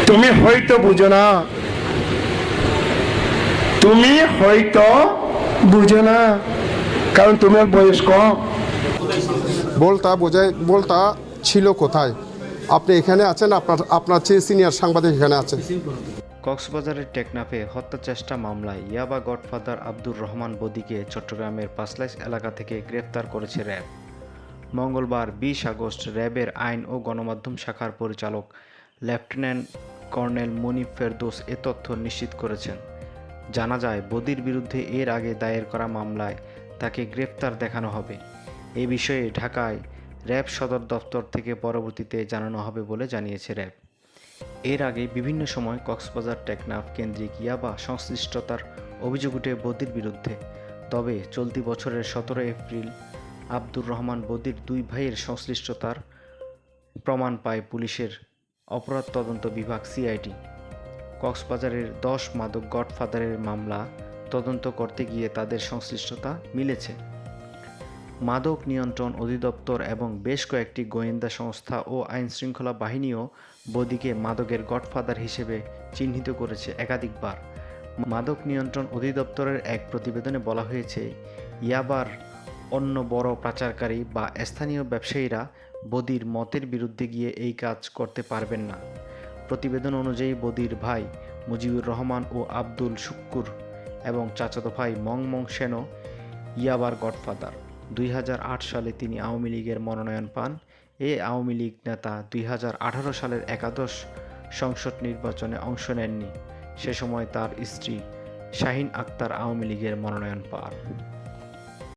তুমি হয়তো বুঝো না, তুমি হয়তো বুঝো না, কারণ তোমার বয়স কম। বলতা ছিল কোথায়? আপনি এখানে আছেন, আপনার চেয়ে সিনিয়র সাংবাদিক এখানে আছেন। কক্সবাজারের টেকনাফে হত্যা চেষ্টা মামলায় ইয়াবা গডফাদার আব্দুর রহমান বদিকে চট্টগ্রামের পাঁচলাইশ এলাকা থেকে গ্রেফতার করেছে র্যাব। মঙ্গলবার 20 আগস্ট র্যাবের আইন ও গণমাধ্যম শাখার পরিচালক লেফটেন্যান্ট কর্নেল মনিব ফেরদৌস এ তথ্য নিশ্চিত করেছেন। জানা যায়, বদির বিরুদ্ধে এর আগে দায়ের করা মামলায় তাকে গ্রেফতার দেখানো হবে। এ বিষয়ে ঢাকায় র্যাব সদর দফতর থেকে পরবর্তীতে জানানো হবে বলে জানিয়েছে র্যাব। এর আগে বিভিন্ন সময় কক্সবাজার টেকনাফ কেন্দ্রিক ইয়াবা সংশ্লিষ্টতার অভিযোগ উঠে বদির বিরুদ্ধে। তবে চলতি বছরের 17 এপ্রিল আব্দুর রহমান বদির দুই ভাইয়ের সংশ্লিষ্টতার প্রমাণ পায় পুলিশের অপরাধ তদন্ত বিভাগ সিআইডি। কক্সবাজারের 10 মাদক গডফাদারের মামলা তদন্ত করতে গিয়ে তাদের সংশ্লিষ্টতা মিলেছে। মাদক নিয়ন্ত্রণ অধিদপ্তর এবং বেশ কয়েকটি গোয়েন্দা সংস্থা ও আইনশৃঙ্খলা বাহিনীও বদিকে মাদকের গডফাদার হিসেবে চিহ্নিত করেছে একাধিকবার। মাদক নিয়ন্ত্রণ অধিদপ্তরের এক প্রতিবেদনে বলা হয়েছে, ইয়াবার অন্য বড় পাচারকারী বা স্থানীয় ব্যবসায়ীরা বদির মতের বিরুদ্ধে গিয়ে এই কাজ করতে পারবেন না। প্রতিবেদন অনুযায়ী বদির ভাই মুজিবুর রহমান ও আব্দুল শুক্কুর এবং চাচাতো ভাই মং সেনও ইয়াবার গডফাদার। 2008 সালে তিনি আওয়ামী লীগের মনোনয়ন পান। এই আওয়ামী লীগ নেতা 2018 সালের একাদশ সংসদ নির্বাচনে অংশ নেননি। সে সময় তার স্ত্রী শাহিন আক্তার আওয়ামী লীগের মনোনয়ন পান।